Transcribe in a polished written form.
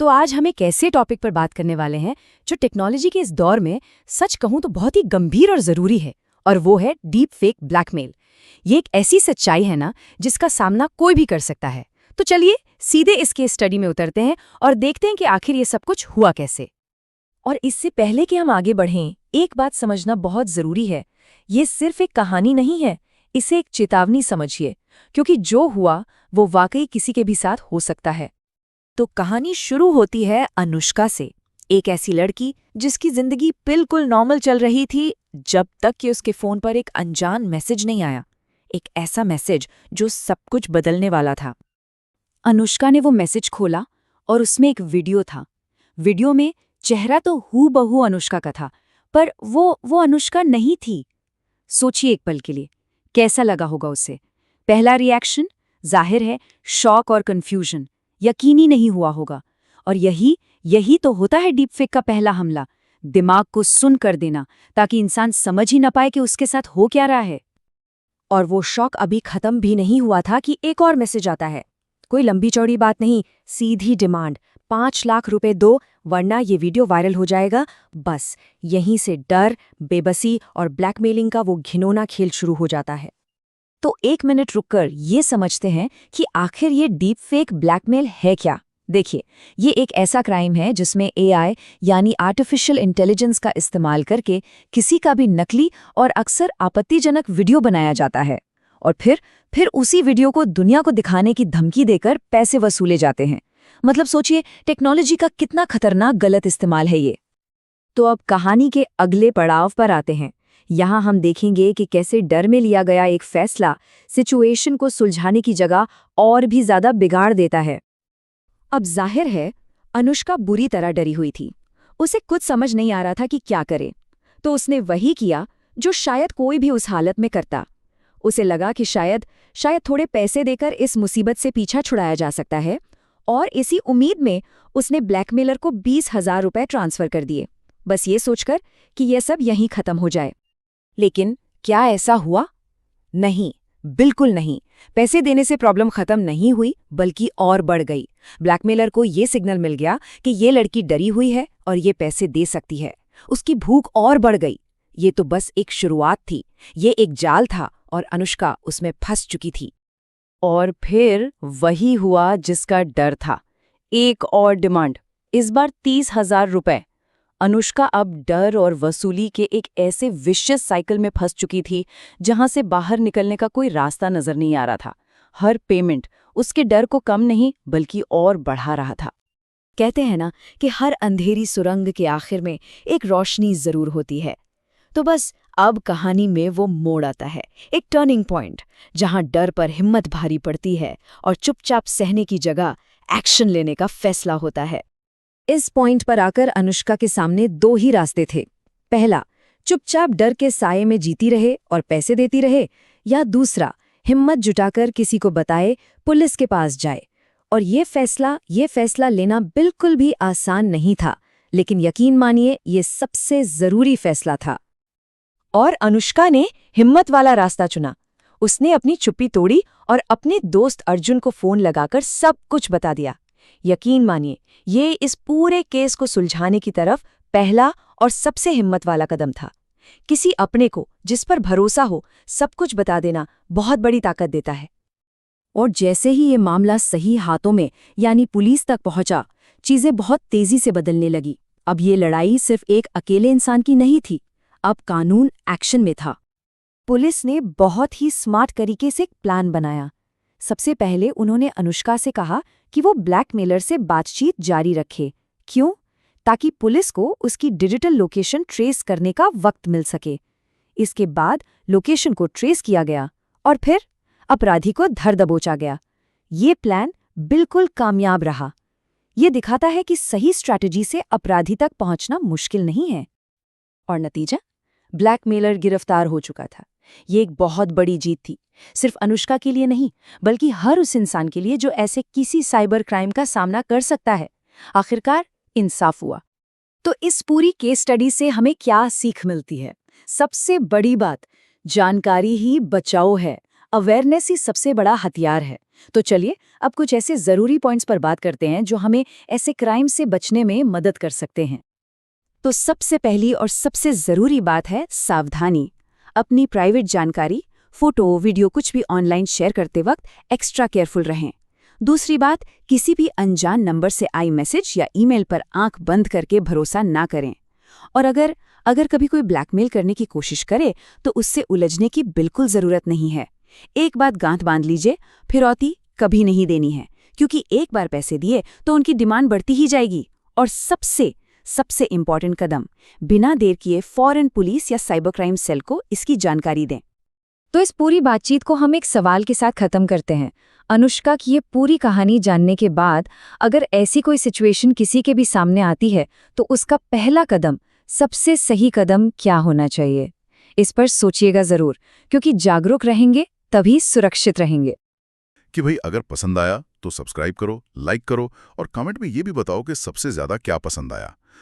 तो आज हम एक ऐसे टॉपिक पर बात करने वाले हैं जो टेक्नोलॉजी के इस दौर में सच कहूं तो बहुत ही गंभीर और ज़रूरी है, और वो है डीप फेक ब्लैकमेल। ये एक ऐसी सच्चाई है ना जिसका सामना कोई भी कर सकता है। तो चलिए सीधे इस केस स्टडी में उतरते हैं और देखते हैं कि आखिर ये सब कुछ हुआ कैसे। और इससे पहले कि हम आगे बढ़ें, एक बात समझना बहुत ज़रूरी है। ये सिर्फ एक कहानी नहीं है, इसे एक चेतावनी समझिए, क्योंकि जो हुआ वो वाकई किसी के भी साथ हो सकता है। तो कहानी शुरू होती है अनुष्का से, एक ऐसी लड़की जिसकी जिंदगी बिल्कुल नॉर्मल चल रही थी जब तक कि उसके फोन पर एक अनजान मैसेज नहीं आया। एक ऐसा मैसेज जो सब कुछ बदलने वाला था। अनुष्का ने वो मैसेज खोला और उसमें एक वीडियो था। वीडियो में चेहरा तो हूबहू अनुष्का का था, पर वो अनुष्का नहीं थी। सोचिए एक पल के लिए, कैसा लगा होगा उसे। पहला रिएक्शन जाहिर है शॉक और कंफ्यूजन। यकीन ही नहीं हुआ होगा। और यही तो होता है डीपफेक का पहला हमला, दिमाग को सुन कर देना ताकि इंसान समझ ही न पाए कि उसके साथ हो क्या रहा है। और वो शॉक अभी खत्म भी नहीं हुआ था कि एक और मैसेज आता है। कोई लंबी चौड़ी बात नहीं, सीधी डिमांड, 5 लाख रुपए दो वरना ये वीडियो वायरल हो जाएगा। बस यहीं से डर, बेबसी और ब्लैकमेलिंग का वो घिनौना खेल शुरू हो जाता है। तो एक मिनट रुककर ये समझते हैं कि आखिर ये डीप फेक ब्लैकमेल है क्या। देखिए, ये एक ऐसा क्राइम है जिसमें एआई यानी आर्टिफिशियल इंटेलिजेंस का इस्तेमाल करके किसी का भी नकली और अक्सर आपत्तिजनक वीडियो बनाया जाता है, और फिर उसी वीडियो को दुनिया को दिखाने की धमकी देकर पैसे वसूले जाते हैं। मतलब सोचिए टेक्नोलॉजी का कितना खतरनाक गलत इस्तेमाल है ये। तो अब कहानी के अगले पड़ाव पर आते हैं। यहाँ हम देखेंगे कि कैसे डर में लिया गया एक फैसला सिचुएशन को सुलझाने की जगह और भी ज्यादा बिगाड़ देता है। अब जाहिर है अनुष्का बुरी तरह डरी हुई थी। उसे कुछ समझ नहीं आ रहा था कि क्या करे। तो उसने वही किया जो शायद कोई भी उस हालत में करता। उसे लगा कि शायद थोड़े पैसे देकर इस मुसीबत से पीछा छुड़ाया जा सकता है, और इसी उम्मीद में उसने ब्लैकमेलर को 20,000 रुपए ट्रांसफर कर दिए, बस ये सोचकर कि यह सब यहीं खत्म हो जाए। लेकिन क्या ऐसा हुआ? नहीं, बिल्कुल नहीं। पैसे देने से प्रॉब्लम खत्म नहीं हुई, बल्कि और बढ़ गई। ब्लैकमेलर को ये सिग्नल मिल गया कि ये लड़की डरी हुई है और ये पैसे दे सकती है। उसकी भूख और बढ़ गई। ये तो बस एक शुरुआत थी, ये एक जाल था और अनुष्का उसमें फंस चुकी थी। और फिर वही हुआ जिसका डर था। एक और डिमांड, इस बार 30,000 रुपए। अनुष्का अब डर और वसूली के एक ऐसे विशियस साइकिल में फंस चुकी थी जहां से बाहर निकलने का कोई रास्ता नजर नहीं आ रहा था। हर पेमेंट उसके डर को कम नहीं बल्कि और बढ़ा रहा था। कहते हैं ना कि हर अंधेरी सुरंग के आखिर में एक रोशनी जरूर होती है। तो बस अब कहानी में वो मोड़ आता है, एक टर्निंग पॉइंट, जहां डर पर हिम्मत भारी पड़ती है और चुपचाप सहने की जगह एक्शन लेने का फैसला होता है। इस पॉइंट पर आकर अनुष्का के सामने 2 ही रास्ते थे। पहला, चुपचाप डर के साये में जीती रहे और पैसे देती रहे, या दूसरा, हिम्मत जुटाकर किसी को बताए, पुलिस के पास जाए। और ये फैसला लेना बिल्कुल भी आसान नहीं था, लेकिन यकीन मानिए ये सबसे जरूरी फैसला था। और अनुष्का ने हिम्मत वाला रास्ता चुना। उसने अपनी चुप्पी तोड़ी और अपने दोस्त अर्जुन को फोन लगाकर सब कुछ बता दिया। यकीन मानिए ये इस पूरे केस को सुलझाने की तरफ पहला और सबसे हिम्मत वाला कदम था। किसी अपने को जिस पर भरोसा हो सब कुछ बता देना बहुत बड़ी ताकत देता है। और जैसे ही ये मामला सही हाथों में यानी पुलिस तक पहुंचा, चीजें बहुत तेजी से बदलने लगी। अब ये लड़ाई सिर्फ एक अकेले इंसान की नहीं थी, अब कानून एक्शन में था। पुलिस ने बहुत ही स्मार्ट तरीके से एक प्लान बनाया। सबसे पहले उन्होंने अनुष्का से कहा कि वो ब्लैकमेलर से बातचीत जारी रखे। क्यों? ताकि पुलिस को उसकी डिजिटल लोकेशन ट्रेस करने का वक्त मिल सके। इसके बाद लोकेशन को ट्रेस किया गया और फिर अपराधी को धर दबोचा गया। ये प्लान बिल्कुल कामयाब रहा। ये दिखाता है कि सही स्ट्रैटेजी से अपराधी तक पहुंचना मुश्किल नहीं है। और नतीजा? ब्लैकमेलर गिरफ्तार हो चुका था। ये एक बहुत बड़ी जीत थी, सिर्फ अनुष्का के लिए नहीं बल्कि हर उस इंसान के लिए जो ऐसे किसी साइबर क्राइम का सामना कर सकता है। आखिरकार इंसाफ हुआ। तो इस पूरी केस स्टडी से हमें क्या सीख मिलती है? सबसे बड़ी बात, जानकारी ही बचाओ है। अवेयरनेस ही सबसे बड़ा हथियार है। तो चलिए अब कुछ ऐसे ज़रूरी पॉइंट्स पर बात करते हैं जो हमें ऐसे क्राइम से बचने में मदद कर सकते हैं। तो सबसे पहली और सबसे ज़रूरी बात है सावधानी। अपनी प्राइवेट जानकारी, फोटो, वीडियो कुछ भी ऑनलाइन शेयर करते वक्त एक्स्ट्रा केयरफुल रहें। दूसरी बात, किसी भी अनजान नंबर से आई मैसेज या ईमेल पर आंख बंद करके भरोसा ना करें। और अगर कभी कोई ब्लैकमेल करने की कोशिश करे तो उससे उलझने की बिल्कुल ज़रूरत नहीं है। एक बात गांठ बांध लीजिए, फिरौती कभी नहीं देनी है, क्योंकि एक बार पैसे दिए तो उनकी डिमांड बढ़ती ही जाएगी। और सबसे इम्पॉर्टेंट कदम, बिना देर किए फौरन पुलिस या साइबर क्राइम सेल को इसकी जानकारी दें। तो इस पूरी बातचीत को हम एक सवाल के साथ खत्म करते हैं। अनुष्का की ये पूरी कहानी जानने के बाद अगर ऐसी कोई सिचुएशन किसी के भी सामने आती है तो उसका पहला कदम, सबसे सही कदम क्या होना चाहिए? इस पर सोचिएगा ज़रूर, क्योंकि जागरूक रहेंगे तभी सुरक्षित रहेंगे। कि भाई अगर पसंद आया तो सब्सक्राइब करो, लाइक करो और कमेंट में ये भी बताओ कि सबसे ज़्यादा क्या पसंद आया।